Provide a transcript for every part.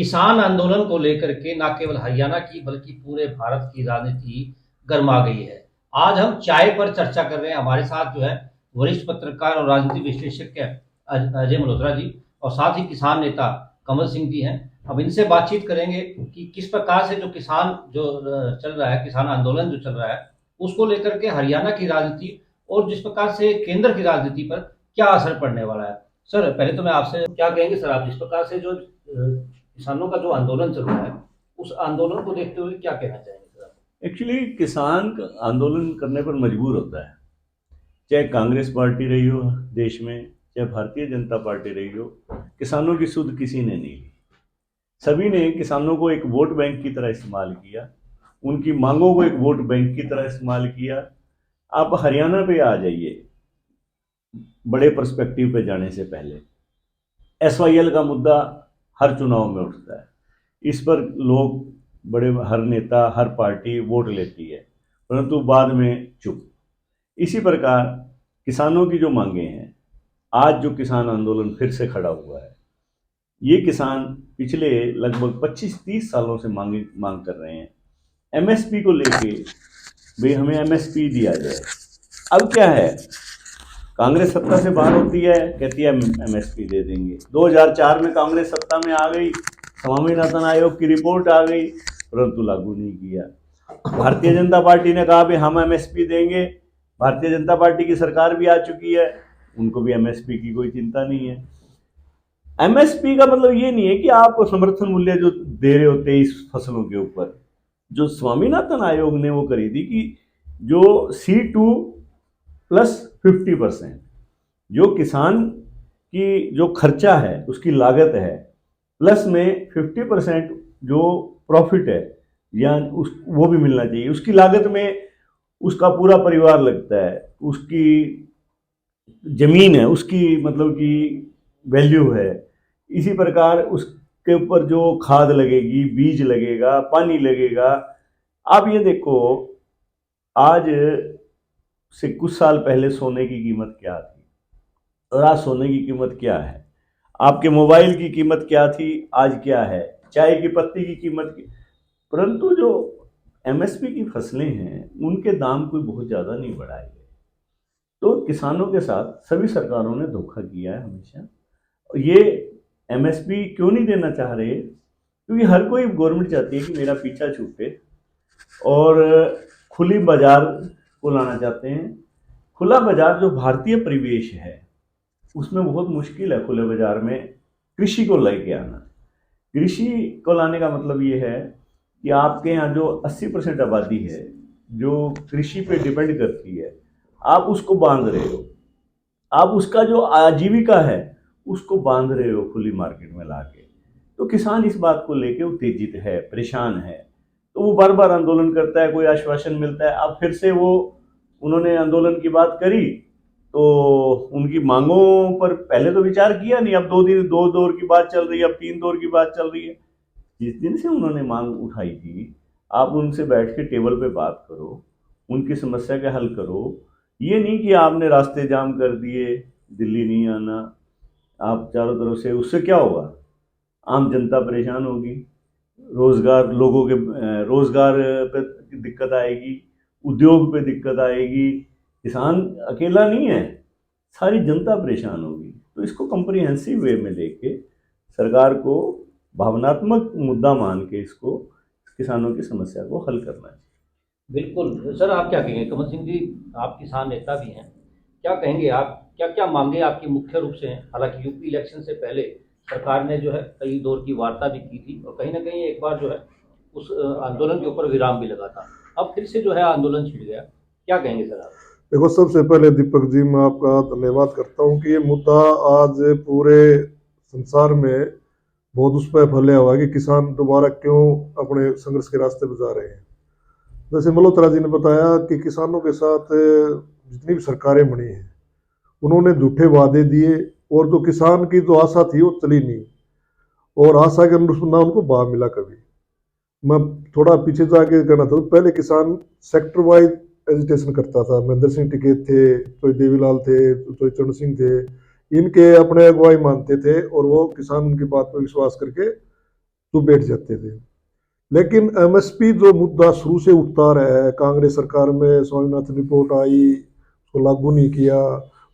किसान आंदोलन को लेकर के न केवल हरियाणा की बल्कि पूरे भारत की राजनीति गर्मा गई है। आज हम चाय पर चर्चा कर रहे हैं। हमारे साथ जो है वरिष्ठ पत्रकार और राजनीति विश्लेषज्ञ अजय मल्होत्रा जी और साथ ही किसान नेता कमल सिंह जी हैं। अब इनसे बातचीत करेंगे कि किस प्रकार से जो किसान जो चल रहा है, किसान आंदोलन जो चल रहा है, उसको लेकर के हरियाणा की राजनीति और जिस प्रकार से केंद्र की राजनीति पर क्या असर पड़ने वाला है। सर, पहले तो मैं आपसे क्या कहेंगे सर, आप जिस प्रकार से जो किसानों का जो आंदोलन चल रहा है, उस आंदोलन को देखते हुए क्या कहना चाहेंगे सर आप? एक्चुअली किसान आंदोलन करने पर मजबूर होता है, चाहे कांग्रेस पार्टी रही हो देश में, चाहे भारतीय जनता पार्टी रही हो। किसानों की सुध किसी ने नहीं ली। सभी ने किसानों को एक वोट बैंक की तरह इस्तेमाल किया, उनकी मांगों को एक वोट बैंक की तरह इस्तेमाल किया। आप हरियाणा पे आ जाइए, बड़े पर्सपेक्टिव पे जाने से पहले एसवाईएल का मुद्दा हर चुनाव में उठता है। इस पर लोग, बड़े, हर नेता, हर पार्टी वोट लेती है, परंतु बाद में चुप। इसी प्रकार किसानों की जो मांगे हैं, आज जो किसान आंदोलन फिर से खड़ा हुआ है, ये किसान पिछले लगभग 25-30 सालों से मांग कर रहे हैं एमएसपी को लेके। भाई हमें एमएसपी दिया जाए। अब क्या है, कांग्रेस सत्ता से बाहर होती है, कहती है एमएसपी दे देंगे। 2004 में कांग्रेस सत्ता में आ गई, स्वामीनाथन आयोग की रिपोर्ट आ गई, परंतु लागू नहीं किया। भारतीय जनता पार्टी ने कहा भी हम एमएसपी देंगे। भारतीय जनता पार्टी की सरकार भी आ चुकी है, उनको भी एमएसपी की कोई चिंता नहीं है। एमएसपी का मतलब ये नहीं है कि आप समर्थन मूल्य जो दे रहे होते इस फसलों के ऊपर। जो स्वामीनाथन आयोग ने वो करी थी कि जो C2 + 50%, जो किसान की जो खर्चा है, उसकी लागत है, प्लस में 50% जो प्रॉफिट है, या उस वो भी मिलना चाहिए। उसकी लागत में उसका पूरा परिवार लगता है, उसकी जमीन है, उसकी मतलब कि वैल्यू है। इसी प्रकार उसके ऊपर जो खाद लगेगी, बीज लगेगा, पानी लगेगा। आप ये देखो, आज से कुछ साल पहले सोने की कीमत क्या थी और आज सोने की कीमत क्या है। आपके मोबाइल की कीमत क्या थी, आज क्या है। चाय की पत्ती की कीमत की। परंतु जो एमएसपी की फसलें हैं, उनके दाम कोई बहुत ज़्यादा नहीं बढ़ाए गए। तो किसानों के साथ सभी सरकारों ने धोखा किया है हमेशा। ये एमएसपी क्यों नहीं देना चाह रहे, क्योंकि हर कोई, गवर्नमेंट चाहती है कि मेरा पीछा छूटे और खुली बाजार को लाना चाहते हैं। खुला बाजार जो भारतीय परिवेश है, उसमें बहुत मुश्किल है खुले बाजार में कृषि को लेके आना। कृषि को लाने का मतलब ये है कि आपके यहाँ जो 80% आबादी है, जो कृषि पे डिपेंड करती है, आप उसको बांध रहे हो। आप उसका जो आजीविका है, उसको बांध रहे हो खुली मार्केट में लाके। तो किसान इस बात को लेके उत्तेजित है, परेशान है। तो वो बार बार आंदोलन करता है, कोई आश्वासन मिलता है। अब फिर से वो, उन्होंने आंदोलन की बात करी तो उनकी मांगों पर पहले तो विचार किया नहीं। अब 2 दौर की बात चल रही है, अब 3 दौर की बात चल रही है। जिस दिन से उन्होंने मांग उठाई थी, आप उनसे बैठ के टेबल पे बात करो, उनकी समस्या का हल करो। ये नहीं कि आपने रास्ते जाम कर दिए, दिल्ली नहीं आना, आप चारों तरफ से, उससे क्या होगा, आम जनता परेशान होगी, रोजगार, लोगों के रोजगार पे दिक्कत आएगी, उद्योग पे दिक्कत आएगी। किसान अकेला नहीं है, सारी जनता परेशान होगी। तो इसको कंप्रिहेंसिव वे में लेके सरकार को भावनात्मक मुद्दा मान के इसको, किसानों की समस्या को हल करना चाहिए। बिल्कुल सर, आप क्या कहेंगे? कमल सिंह जी, आप किसान नेता भी हैं, क्या कहेंगे आप? क्या क्या मांगे आपकी मुख्य रूप से हैं? हालांकि यूपी इलेक्शन से पहले सरकार ने जो है कई दौर की वार्ता भी की थी और कहीं ना कहीं एक बार जो है उस आंदोलन के ऊपर विराम भी लगा था। अब फिर से जो है आंदोलन छिड़ गया। क्या कहेंगे सर आप? देखो, सबसे पहले दीपक जी, मैं आपका धन्यवाद करता हूँ कि ये मुद्दा आज पूरे संसार में बहुत उस पर फैला हुआ है कि किसान दोबारा क्यों अपने संघर्ष के रास्ते पर जा रहे हैं। जैसे मल्होत्रा जी ने बताया कि किसानों के साथ जितनी भी सरकारें बनी हैं, उन्होंने झूठे वादे दिए और जो किसान की जो आशा थी वो चली नहीं, और आशा के अनुरूप ना उनको भाव मिला कभी। मैं थोड़ा पीछे जाके कहना था, पहले किसान सेक्टर वाइज एजिटेशन करता था। महेंद्र सिंह टिकैत थे, तो देवीलाल थे, तो चरण सिंह थे, इनके अपने अगुवाई मानते थे और वो किसान उनकी बात पर विश्वास करके तो बैठ जाते थे। लेकिन एमएसपी जो मुद्दा शुरू से उठता रहा है, कांग्रेस सरकार में स्वामीनाथन रिपोर्ट आई, उसको लागू नहीं किया,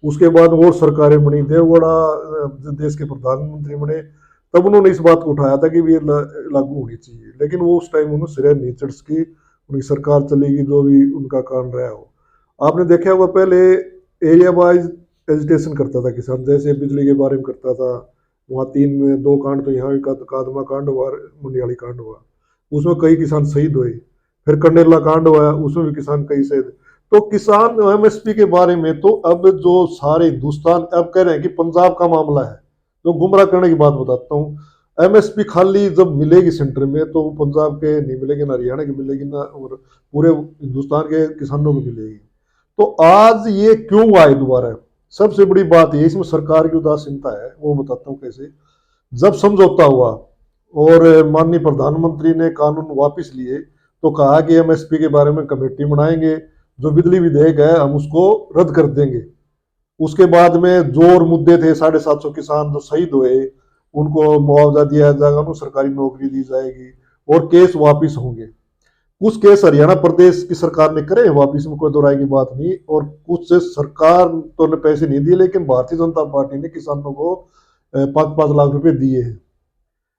उसके बाद और सरकारें बनी, देवगौड़ा देश के प्रधानमंत्री बने, तब उन्होंने इस बात को उठाया था कि ये लागू होनी चाहिए, लेकिन वो उस टाइम उन्होंने सिरे नहीं चढ़ सकी, उनकी सरकार चलेगी जो भी उनका कारण रहा हो। आपने देखा होगा पहले एरिया वाइज एजिटेशन करता था किसान, जैसे बिजली के बारे में करता था, वहाँ 2 कांड तो यहाँ भी कादमा कांड हुआ, मुंडियाली कांड हुआ, उसमें कई किसान शहीद हुए। फिर कंडेला कांड हुआ, उसमें भी किसान कई शहीद। तो किसान एमएसपी के बारे में तो अब जो सारे हिंदुस्तान अब कह रहे हैं कि पंजाब का मामला है, तो गुमराह करने की बात बताता हूँ। एमएसपी खाली जब मिलेगी सेंटर में तो वो पंजाब के नहीं मिलेगी, ना हरियाणा की मिलेगी, ना और पूरे हिंदुस्तान के किसानों को मिलेगी। तो आज ये क्यों आए दोबारा, सबसे बड़ी बात ये, इसमें सरकार की उदासीनता है, वो बताता हूँ कैसे। जब समझौता हुआ और माननीय प्रधानमंत्री ने कानून वापस लिए, तो कहा कि एमएसपी के बारे में कमेटी बनाएंगे, जो बिजली विधेयक है हम उसको रद्द कर देंगे। उसके बाद में जो और मुद्दे थे, 750 किसान जो शहीद हुए उनको मुआवजा दिया जाएगा, उनको सरकारी नौकरी दी जाएगी, और केस वापिस होंगे। कुछ केस हरियाणा प्रदेश की सरकार ने करे वापिस, में कोई दोहराई की बात नहीं, और कुछ से सरकार तो ने पैसे नहीं दिए, लेकिन भारतीय जनता पार्टी ने किसानों को 5-5 लाख रुपए दिए हैं,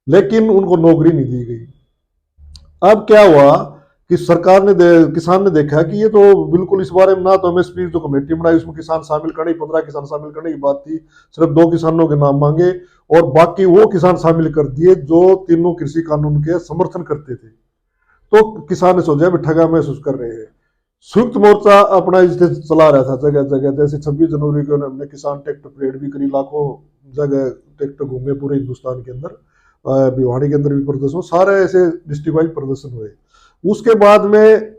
लेकिन उनको नौकरी नहीं दी गई। अब क्या हुआ कि सरकार ने किसान ने देखा कि ये तो बिल्कुल इस बारे में, ना तो एमएसपी जो कमेटी बनाई उसमें किसान शामिल करने, 15 किसान शामिल करने की बात थी, सिर्फ 2 किसानों के नाम मांगे और बाकी वो किसान शामिल कर दिए जो तीनों कृषि कानून के समर्थन करते थे। तो किसान ने सोचा भी ठगा महसूस कर रहे हैं। संयुक्त मोर्चा अपना इसे चला रहा था जगह जगह, जैसे 26 जनवरी को हमने किसान ट्रैक्टर परेड भी करी, लाखों जगह ट्रैक्टर घूमे पूरे हिंदुस्तान के अंदर, भिवानी के अंदर भी प्रदर्शन, सारे ऐसे डिस्ट्रिक्ट वाइज प्रदर्शन हुए। उसके बाद में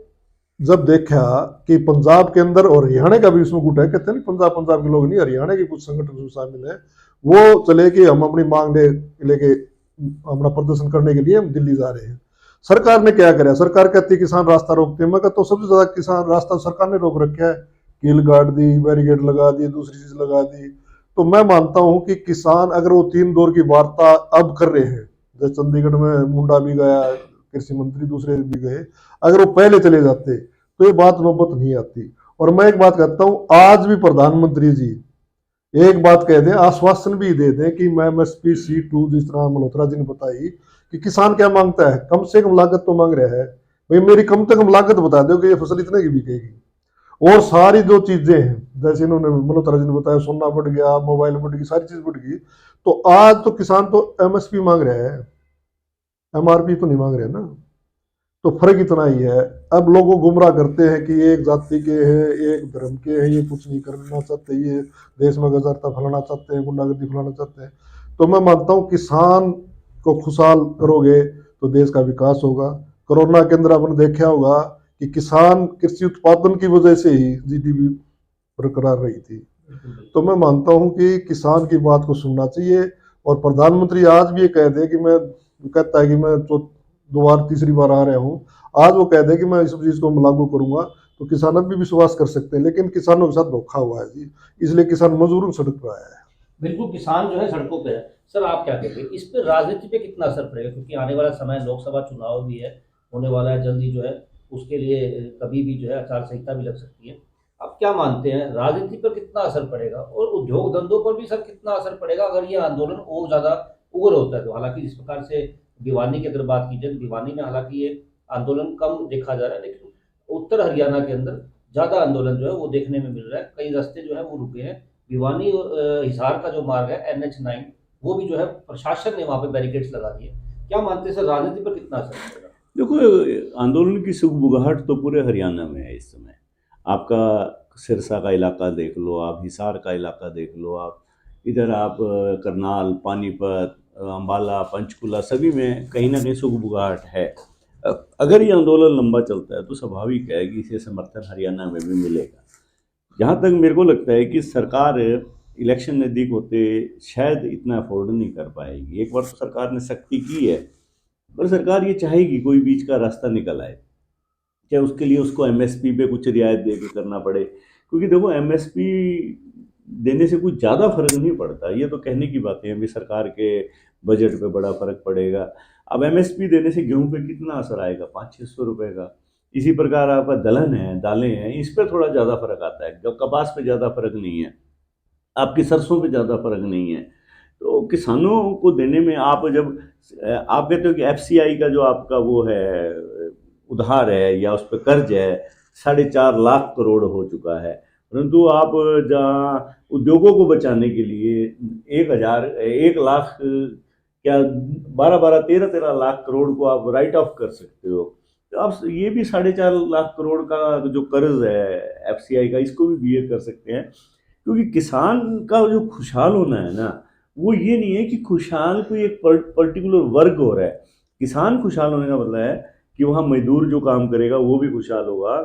जब देखा कि पंजाब के अंदर और हरियाणा का भी इसमें गुट है, कहते हैं पंजाब के लोग नहीं, हरियाणा के कुछ संगठन शामिल है, वो चले कि हम अपनी मांग लेके अपना प्रदर्शन करने के लिए हम दिल्ली जा रहे हैं। सरकार ने क्या करा, सरकार कहती है किसान रास्ता रोकते हैं, मगर तो सबसे ज्यादा किसान रास्ता सरकार ने रोक रखा है, कील गाड़ दी, बैरिकेड लगा दी, दूसरी चीज लगा दी। तो मैं मानता हूं कि किसान अगर वो 3 दौर की वार्ता अब कर रहे हैं, जैसे चंडीगढ़ में मुंडा भी गया, कृषि मंत्री दूसरे भी गए, अगर वो पहले चले जाते तो ये बात नौबत नहीं आती। और मैं एक बात कहता हूं, आज भी प्रधानमंत्री जी एक बात कह दें, आश्वासन भी दे दें कि मैं एमएसपी C2 जिस तरह मल्होत्रा जी ने बताई कि किसान क्या मांगता है, कम से कम लागत तो मांग रहा है, भाई मेरी कम से कम लागत बता दो कि ये फसल इतने की बिकेगी। और सारी जो चीजें हैं, जैसे इन्होंने मल्होत्रा जी ने बताया, सोना बढ़ गया, मोबाइल बढ़ गई, सारी चीज बढ़ गई, तो आज तो किसान तो एमएसपी मांग रहा है, एमआरपी तो नहीं मांग रहे ना। तो फर्क इतना ही है। अब लोगों गुमराह करते हैं कि एक जाति के हैं, एक धर्म के हैं, ये कुछ नहीं करना चाहते, ये देश में गजरता फैलाना चाहते हैं, गुंडागर्दी फैलाना चाहते हैं। तो मैं मानता हूँ किसान को खुशहाल करोगे तो देश का विकास होगा। कोरोना के अंदर आपने देखा होगा कि किसान कृषि उत्पादन की वजह से ही जीडीपी बरकरार रही थी। तो मैं मानता हूँ कि किसान की बात को सुनना चाहिए। और प्रधानमंत्री आज भी ये कह दे कि मैं, कहता है कि मैं तो 2 बार 3री बार आ रहा हूँ, आज वो कह दे कि मैं इस चीज को लागू करूंगा, तो किसान अब भी विश्वास कर सकते हैं, लेकिन किसानों के साथ धोखा हुआ है जी, इसलिए किसान मजबूरन सड़क पर आया है। बिल्कुल, किसान जो है सड़कों पे है। सर आप क्या कहेंगे इस पे, राजनीति पे कितना असर पड़ेगा, क्योंकि आने वाला समय लोकसभा चुनाव भी है, होने वाला है जल्दी जो है, उसके लिए कभी भी जो है आचार संहिता भी लग सकती है। आप क्या मानते हैं राजनीति पर कितना असर पड़ेगा, और उद्योग धंधों पर भी सर कितना असर पड़ेगा अगर ये आंदोलन और ज़्यादा उग्र होता है तो? हालांकि जिस प्रकार से भिवानी की अगर बात की जाए, भिवानी में हालांकि ये आंदोलन कम देखा जा रहा है, लेकिन उत्तर हरियाणा के अंदर ज़्यादा आंदोलन जो है वो देखने में मिल रहा है, कई रास्ते जो है वो रुके हैं। भिवानी और हिसार का जो मार्ग है NH9, वो भी जो है प्रशासन ने वहाँ पे बैरिकेड्स लगा दिए। क्या मानते हैं सर राजनीति पर कितना असर पड़ेगा? देखो, आंदोलन की सुगबुगाहट तो पूरे हरियाणा में है इस समय। आपका सिरसा का इलाका देख लो, आप हिसार का इलाका देख लो, आप इधर आप करनाल, पानीपत, अम्बाला, पंचकुला, सभी में कहीं ना कहीं सुगबुगाहट है। अगर ये आंदोलन लंबा चलता है तो स्वाभाविक है कि इसे समर्थन हरियाणा में भी मिलेगा। जहाँ तक मेरे को लगता है कि सरकार इलेक्शन नज़दीक होते शायद इतना अफोर्ड नहीं कर पाएगी। एक बार तो सरकार ने सख्ती की है, पर सरकार ये चाहेगी कोई बीच का रास्ता निकल आए, क्या उसके लिए उसको एमएसपी पे कुछ रियायत दे के करना पड़े। क्योंकि देखो, एमएसपी देने से कुछ ज़्यादा फर्क नहीं पड़ता, ये तो कहने की बातें हैं। अभी सरकार के बजट पे बड़ा फर्क पड़ेगा। अब एमएसपी देने से गेहूं पे कितना असर आएगा, 500-600 रुपए का। इसी प्रकार आपका दलहन है, दालें हैं, इस पे थोड़ा ज़्यादा फर्क आता है, जब कपास पे ज़्यादा फर्क नहीं है, आपकी सरसों पे ज़्यादा फर्क नहीं है। तो किसानों को देने में आप जब आप कहते हो कि एफसीआई का जो आपका वो है उधार है या उस पर कर्ज है, 4.5 लाख करोड़ हो चुका है, परंतु आप जहाँ उद्योगों को बचाने के लिए 1 लाख क्या 12-13 करोड़ को आप राइट ऑफ कर सकते हो। तो आप ये भी 4.5 लाख करोड़ का जो कर्ज है एफसीआई का, इसको भी बीए कर सकते हैं। क्योंकि किसान का जो खुशहाल होना है ना, वो ये नहीं है कि खुशहाल कोई एक पर्टिकुलर वर्ग हो रहा है। किसान खुशहाल होने का मतलब है कि वहाँ मजदूर जो काम करेगा वो भी खुशहाल होगा,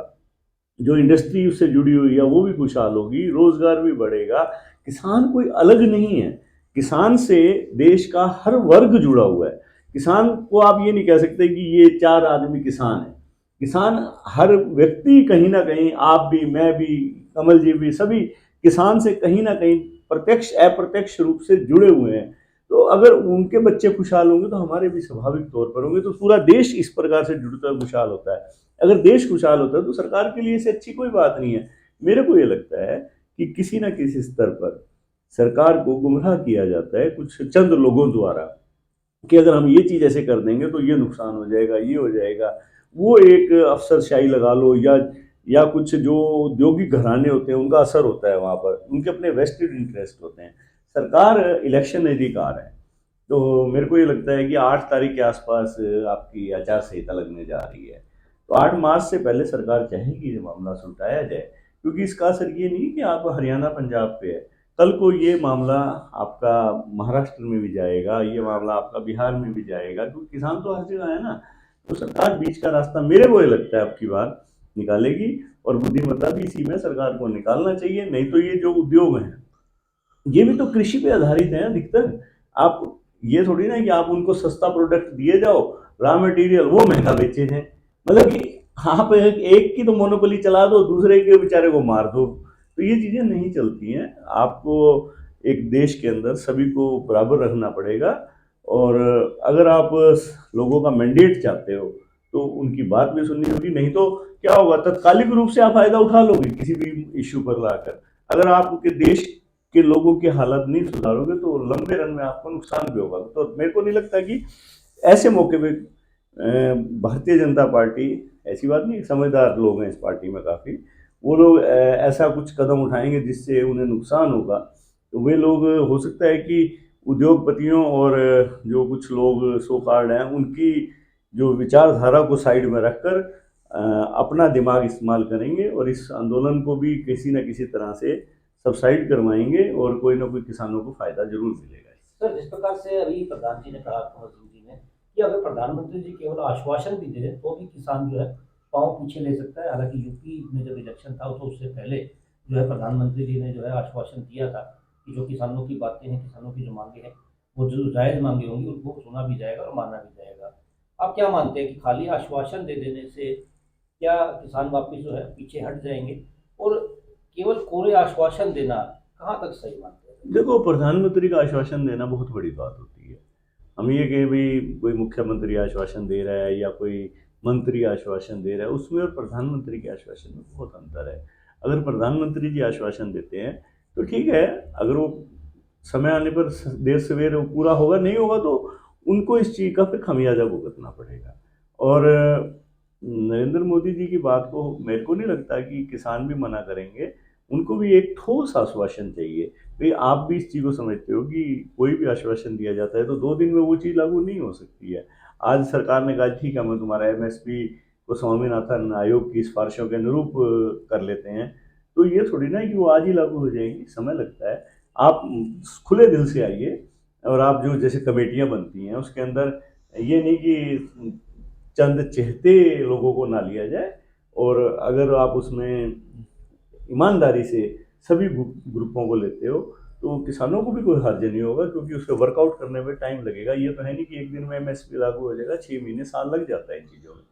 जो इंडस्ट्री उससे जुड़ी हुई है वो भी खुशहाल होगी, रोजगार भी बढ़ेगा। किसान कोई अलग नहीं है, किसान से देश का हर वर्ग जुड़ा हुआ है। किसान को आप ये नहीं कह सकते कि ये 4 आदमी किसान है। किसान हर व्यक्ति कहीं ना कहीं, आप भी, मैं भी, कमल जी भी, सभी किसान से कहीं ना कहीं प्रत्यक्ष अप्रत्यक्ष रूप से जुड़े हुए हैं। तो अगर उनके बच्चे खुशहाल होंगे तो हमारे भी स्वाभाविक तौर पर होंगे। तो पूरा देश इस प्रकार से जुड़ता है, खुशहाल होता है। अगर देश खुशहाल होता है तो सरकार के लिए इससे अच्छी कोई बात नहीं है। मेरे को ये लगता है कि किसी ना किसी स्तर पर सरकार को गुमराह किया जाता है कुछ चंद लोगों द्वारा, कि अगर हम ये चीज़ ऐसे कर देंगे तो ये नुकसान हो जाएगा, ये हो जाएगा। वो एक अफसरशाही लगा लो, या कुछ जो औद्योगिक घराने होते हैं उनका असर होता है वहाँ पर, उनके अपने वेस्टेड इंटरेस्ट होते हैं। सरकार इलेक्शन नज़दीक आ रहा है, तो मेरे को ये लगता है कि 8 तारीख के आसपास आपकी आचार संहिता लगने जा रही है। तो 8 मार्च से पहले सरकार चाहेगी ये मामला सुलटाया जाए, क्योंकि इसका असर ये नहीं कि आप हरियाणा पंजाब पे है, कल को ये मामला आपका महाराष्ट्र में भी जाएगा, ये मामला आपका बिहार में भी जाएगा, क्योंकि किसान तो हर जगह है ना। तो सरकार बीच का रास्ता मेरे को ये लगता है अब की बार निकालेगी, और बुद्धिमत्ता भी इसी में सरकार को निकालना चाहिए। नहीं तो ये जो उद्योग हैं ये भी तो कृषि पे आधारित है अधिकतर। आप ये थोड़ी ना कि आप उनको सस्ता प्रोडक्ट दिए जाओ, रॉ मटेरियल वो महंगा बेचे हैं। मतलब कि आप एक की तो मोनोपोली चला दो, दूसरे के बेचारे को मार दो। तो ये चीजें नहीं चलती हैं। आपको एक देश के अंदर सभी को बराबर रखना पड़ेगा, और अगर आप लोगों का मैंडेट चाहते हो तो उनकी बात भी सुननी होगी। नहीं तो क्या होगा, तत्कालिक रूप से आप फायदा उठा लोगे किसी भी इश्यू पर लाकर। अगर आपके देश के लोगों की हालत नहीं सुधारोगे तो लंबे रन में आपको नुकसान भी होगा। तो मेरे को नहीं लगता कि ऐसे मौके पे भारतीय जनता पार्टी, ऐसी बात नहीं, समझदार लोग हैं इस पार्टी में काफ़ी, वो लोग ऐसा कुछ कदम उठाएंगे जिससे उन्हें नुकसान होगा। तो वे लोग, हो सकता है कि उद्योगपतियों और जो कुछ लोग सो कार्ड हैं उनकी जो विचारधारा को साइड में रखकर अपना दिमाग इस्तेमाल करेंगे, और इस आंदोलन को भी किसी न किसी तरह से सबसाइड करवाएंगे, और कोई ना कोई किसानों को फायदा जरूर मिलेगा। सर, जिस प्रकार से अभी प्रधान जी ने कहा, कुंवर सिंह जी ने, कि अगर प्रधानमंत्री जी केवल आश्वासन भी दे दें तो भी किसान जो है पाँव पीछे ले सकता है। हालांकि यूपी में जब इलेक्शन था तो उससे पहले जो है प्रधानमंत्री जी ने जो है आश्वासन दिया था कि जो किसानों की बातें हैं, किसानों की जो मांगे हैं, वो जो जायज़ मांगे होंगी उनको सुना भी जाएगा और माना भी जाएगा। आप क्या मानते हैं कि खाली आश्वासन दे देने से क्या किसान वापस जो है पीछे हट जाएंगे, और केवल कोरे आश्वासन देना कहाँ तक सही मानते हैं? देखो, प्रधानमंत्री का आश्वासन देना बहुत बड़ी बात होती है। हम ये कहें भाई कोई मुख्यमंत्री आश्वासन दे रहा है या कोई मंत्री आश्वासन दे रहा है, उसमें और प्रधानमंत्री के आश्वासन में बहुत अंतर है। अगर प्रधानमंत्री जी आश्वासन देते हैं तो ठीक है, अगर वो समय आने पर देर सवेर वो पूरा होगा, नहीं होगा तो उनको इस चीज़ का फिर खमियाजा भुगतना पड़ेगा। और नरेंद्र मोदी जी की बात को मेरे को नहीं लगता कि किसान भी मना करेंगे। उनको भी एक ठोस आश्वासन चाहिए। भाई आप भी इस चीज़ को समझते हो कि कोई भी आश्वासन दिया जाता है तो 2 दिन में वो चीज़ लागू नहीं हो सकती है। आज सरकार ने कहा ठीक है, हम तुम्हारा एमएसपी को स्वामीनाथन आयोग की सिफारिशों के अनुरूप कर लेते हैं, तो ये थोड़ी ना है कि वो आज ही लागू हो जाएंगी, समय लगता है। आप खुले दिल से आइए, और आप जो जैसे कमेटियां बनती हैं उसके अंदर ये नहीं कि चंद चहेते लोगों को ना लिया जाए, और अगर आप उसमें ईमानदारी से सभी ग्रुपों को लेते हो तो किसानों को भी कोई हर्ज नहीं होगा, क्योंकि उसको वर्कआउट करने में टाइम लगेगा। ये तो है नहीं कि एक दिन में एमएसपी लागू हो जाएगा, 6 महीने साल लग जाता है इन चीज़ों में।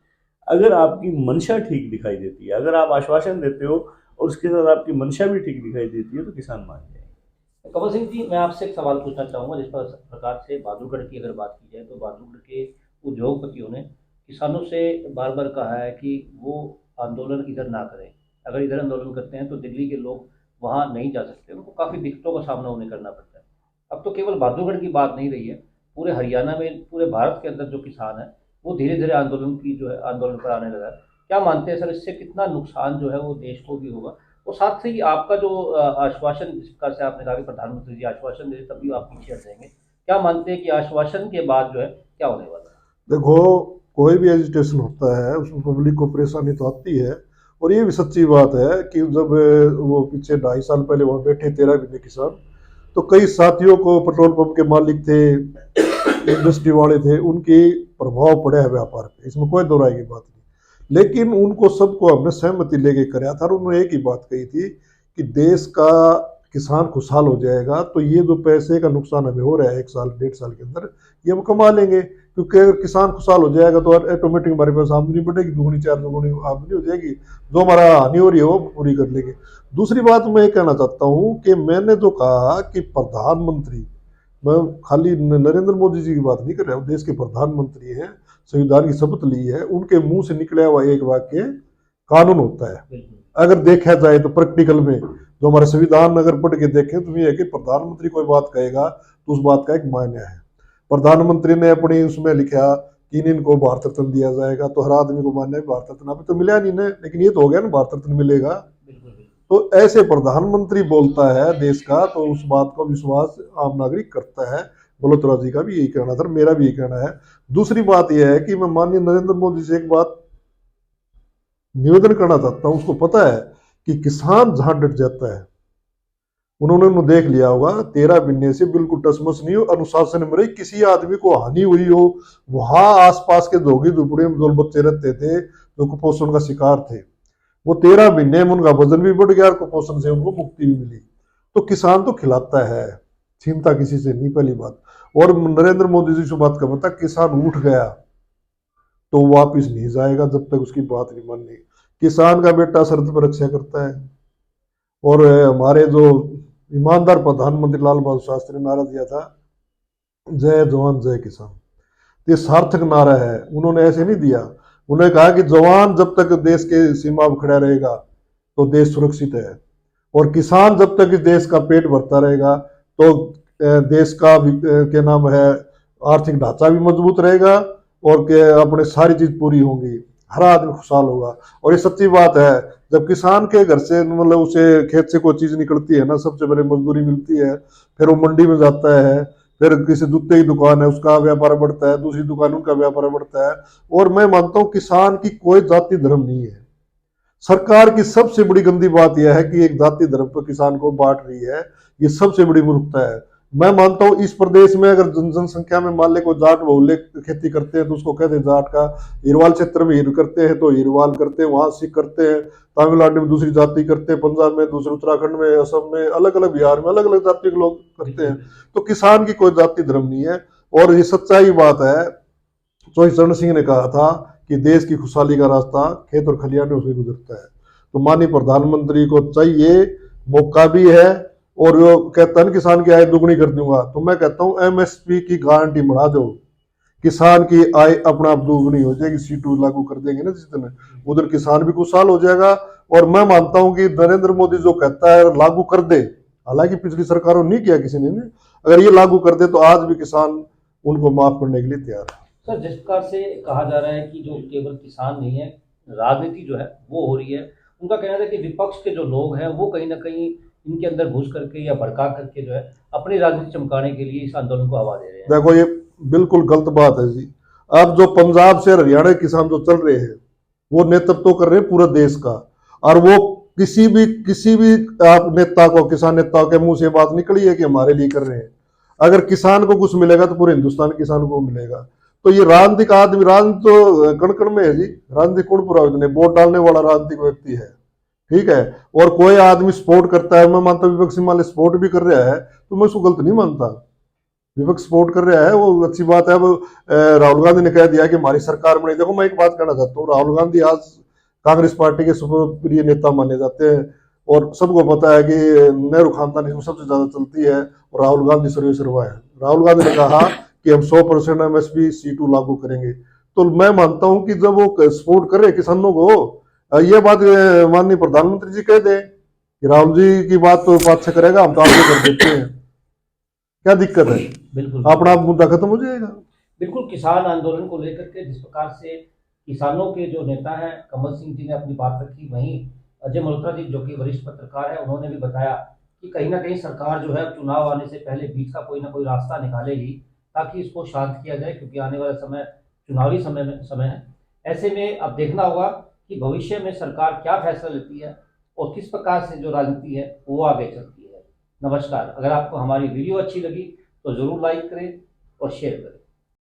अगर आपकी मंशा ठीक दिखाई देती है, अगर आप आश्वासन देते हो और उसके साथ आपकी मंशा भी ठीक दिखाई देती है, तो किसान मान जाएंगे। कमल सिंह जी, मैं आपसे एक सवाल पूछना चाहूँगा। जिस प्रकार से बहादुरगढ़ की अगर बात की जाए तो बहादुरगढ़ के उद्योगपतियों ने किसानों से बार बार कहा है कि वो आंदोलन इधर ना करें। अगर इधर आंदोलन करते हैं तो दिल्ली के लोग वहाँ नहीं जा सकते, उनको काफ़ी दिक्कतों का सामना उन्हें करना पड़ता है। अब तो केवल बहादुरगढ़ की बात नहीं रही है, पूरे हरियाणा में, पूरे भारत के अंदर जो किसान है वो धीरे धीरे आंदोलन पर आने लगा है। क्या मानते हैं सर, इससे कितना नुकसान जो है वो देश को भी होगा? और साथ ही आपका जो आश्वासन, जिस प्रकार से आपने कहा कि प्रधानमंत्री जी आश्वासन दे तभी आप पीछे हट जाएंगे, क्या मानते हैं कि आश्वासन के बाद जो है क्या होने वाला है? देखो, कोई भी एजिटेशन होता है उसमें पब्लिक को परेशानी तो आती है। और ये भी सच्ची बात है कि जब वो पीछे 2.5 साल पहले वहाँ बैठे 13 महीने किसान, तो कई साथियों को, पेट्रोल पंप के मालिक थे, इंडस्ट्री वाले थे, उनकी प्रभाव पड़ा है व्यापार पे, इसमें कोई दो राय की बात नहीं। लेकिन उनको सबको हमने सहमति लेके कराया था और उन्होंने एक ही बात कही थी कि देश का किसान खुशहाल हो जाएगा तो ये जो पैसे का नुकसान हमें हो रहा है 1 साल 1.5 साल के अंदर, ये हम कमा लेंगे। क्योंकि अगर किसान खुशहाल हो जाएगा तो ऑटोमेटिक हमारे पास आमदनी बढ़ेगी, दुगुनी 4 दुगुनी आमदनी हो जाएगी, जो हमारा हानि हो रही है वो पूरी कर लेंगे। दूसरी बात मैं ये कहना चाहता हूँ कि मैंने जो कहा कि प्रधानमंत्री, मैं खाली नरेंद्र मोदी जी की बात नहीं कर रहा हूँ, देश के प्रधानमंत्री हैं, संविधान की शपथ ली है, उनके मुंह से निकला हुआ एक वाक्य कानून होता है। अगर देखा जाए तो प्रैक्टिकल में जो हमारा संविधान अगर पढ़ के देखें तो ये है कि प्रधानमंत्री कोई बात कहेगा तो उस बात का एक मायने है। प्रधानमंत्री ने अपनी उसमें लिखा कि इनको भारत रत्न दिया जाएगा, तो हर आदमी को मानना है भारत रत्न, अभी तो मिला नहीं ना, लेकिन ये तो हो गया ना भारत रत्न मिलेगा। तो ऐसे प्रधानमंत्री बोलता है देश का, तो उस बात का विश्वास आम नागरिक करता है। बलोत्रा जी का भी यही कहना था, मेरा भी यही कहना है। दूसरी बात यह है कि मैं माननीय नरेंद्र मोदी से एक बात निवेदन करना चाहता हूँ। उसको पता है कि किसान जहां डट जाता है, उन्होंने देख लिया होगा 13 महीने से बिल्कुल टसमस नहीं हो, अनुशासन में रही, किसी आदमी को हानि हुई हो, वहां आसपास के झोगी झुपड़ियों में जो बच्चे रहते थे जो कुपोषण का शिकार थे, वो 13 महीने में उनका वजन भी बढ़ गया और कुपोषण से उनको मुक्ति भी मिली। तो किसान तो खिलाता है, छीनता किसी से नहीं, पहली बात। और नरेंद्र मोदी जी से बात का पता, किसान उठ गया तो वापिस नहीं जाएगा जब तक उसकी बात नहीं माननी। किसान का बेटा शर्त पर रक्षा करता है। और हमारे जो ईमानदार प्रधानमंत्री लाल बहादुर शास्त्री ने नारा दिया था, जय जवान जय किसान, ये सार्थक नारा है। उन्होंने ऐसे नहीं दिया, उन्होंने कहा कि जवान जब तक देश के सीमा पर खड़ा रहेगा तो देश सुरक्षित है, और किसान जब तक इस देश का पेट भरता रहेगा तो देश का क्या नाम है, आर्थिक ढांचा भी मजबूत रहेगा और के अपने सारी चीज पूरी होंगी, हर आदमी खुशहाल होगा। और ये सच्ची बात है, जब किसान के घर से मतलब उसे खेत से कोई चीज निकलती है ना, सबसे पहले मजदूरी मिलती है, फिर वो मंडी में जाता है, फिर किसी जूते की दुकान है उसका व्यापार बढ़ता है, दूसरी दुकान उनका व्यापार बढ़ता है। और मैं मानता हूँ किसान की कोई जाति धर्म नहीं है। सरकार की सबसे बड़ी गंदी बात यह है कि एक जाति धर्म पर किसान को बांट रही है, ये सबसे बड़ी मूर्खता है। मैं मानता हूं इस प्रदेश में अगर जनसंख्या में मान ले कोई जाट बहुल्य खेती करते हैं तो उसको कहते हैं जाट का, हिरवाल क्षेत्र में हिर करते हैं तो हिरवाल करते हैं, वहां सिख करते हैं, तमिलनाडु में दूसरी जाति करते हैं, पंजाब में दूसरे, उत्तराखंड में, असम में अलग अलग, बिहार में अलग अलग जाति के लोग करते हैं। तो किसान की कोई जाति धर्म नहीं है। और ये सच्चाई बात है, चौधरी चरण सिंह ने कहा था कि देश की खुशहाली का रास्ता खेत और खलिहानों से गुजरता है। तो माननीय प्रधानमंत्री को चाहिए, मौका भी है, और वो कहता है किसान की आय दुगनी कर दूंगा, तो मैं कहता हूं एमएसपी की गारंटी बढ़ा दो, किसान की आय अपना आप दुगनी हो जाएगी। C2 लागू कर देंगे ना जिस दिन, उधर किसान भी खुशहाल हो जाएगा। और मैं मानता हूं कि नरेंद्र मोदी जो कहता है लागू कर दे, हालांकि पिछली सरकारों ने नहीं किया किसी ने, अगर ये लागू कर दे तो आज भी किसान उनको माफ करने के लिए तैयार है। सर, जिस प्रकार से कहा जा रहा है कि जो केवल किसान नहीं है, राजनीति जो है वो हो रही है, उनका कहना था कि विपक्ष के जो लोग हैं वो कहीं ना कहीं इनके अंदर घुस करके या भड़का करके जो है अपनी राजनीति चमकाने के लिए इस आंदोलन को हवा दे रहे हैं। देखो, ये बिल्कुल गलत बात है जी। अब जो पंजाब से हरियाणा के किसान जो चल रहे हैं वो नेतृत्व तो कर रहे हैं पूरा देश का, और वो किसी भी आप नेता को, किसान नेता के मुंह से बात निकली है कि हमारे लिए कर रहे हैं। अगर किसान को कुछ मिलेगा तो पूरे हिंदुस्तान के किसान को मिलेगा। तो ये राजनीतिक आदमी, राजनीति तो कण कण में है जी, राजनीति कौन पुरोहित है, वोट डालने वाला राजनीतिक व्यक्ति है, ठीक है। और कोई आदमी सपोर्ट करता है, मैं मानता हूँ विपक्षी मान सपोर्ट भी कर रहा है तो मैं उसको गलत नहीं मानता, विपक्ष सपोर्ट कर रहा है वो अच्छी बात है। अब राहुल गांधी ने कह दिया कि हमारी सरकार बनी। देखो, मैं एक बात कहना चाहता हूँ, राहुल गांधी आज कांग्रेस पार्टी के सुप्रिय नेता माने जाते हैं, और सबको पता है कि नेहरू खानदान इसमें सबसे ज्यादा चलती है और राहुल गांधी सर्वेसर्वा है। राहुल गांधी ने कहा कि हम 100% एमएसपी C2 लागू करेंगे। तो मैं मानता हूं कि जब वो सपोर्ट करे किसानों को, ये बात माननीय प्रधानमंत्री जी कह दे कि राहुल जी की बात तो बात से करेगा, हम तो आगे कर देते हैं, क्या दिक्कत है? बिल्कुल अपना मुद्दा खत्म हो जाएगा। बिल्कुल। किसान आंदोलन को लेकर के जिस प्रकार से किसानों के जो नेता हैं कमल सिंह जी ने अपनी बात रखी, वहीं अजय मल्होत्रा जी जो कि वरिष्ठ पत्रकार है उन्होंने भी बताया कि कहीं ना कहीं सरकार जो है चुनाव आने से पहले बीच का कोई ना कोई रास्ता निकालेगी ताकि इसको शांत किया जाए, क्योंकि आने वाला समय चुनावी समय है। ऐसे में अब देखना होगा कि भविष्य में सरकार क्या फैसला लेती है और किस प्रकार से जो राजनीति है वो आगे चलती है। नमस्कार। अगर आपको हमारी वीडियो अच्छी लगी तो ज़रूर लाइक करें और शेयर करें।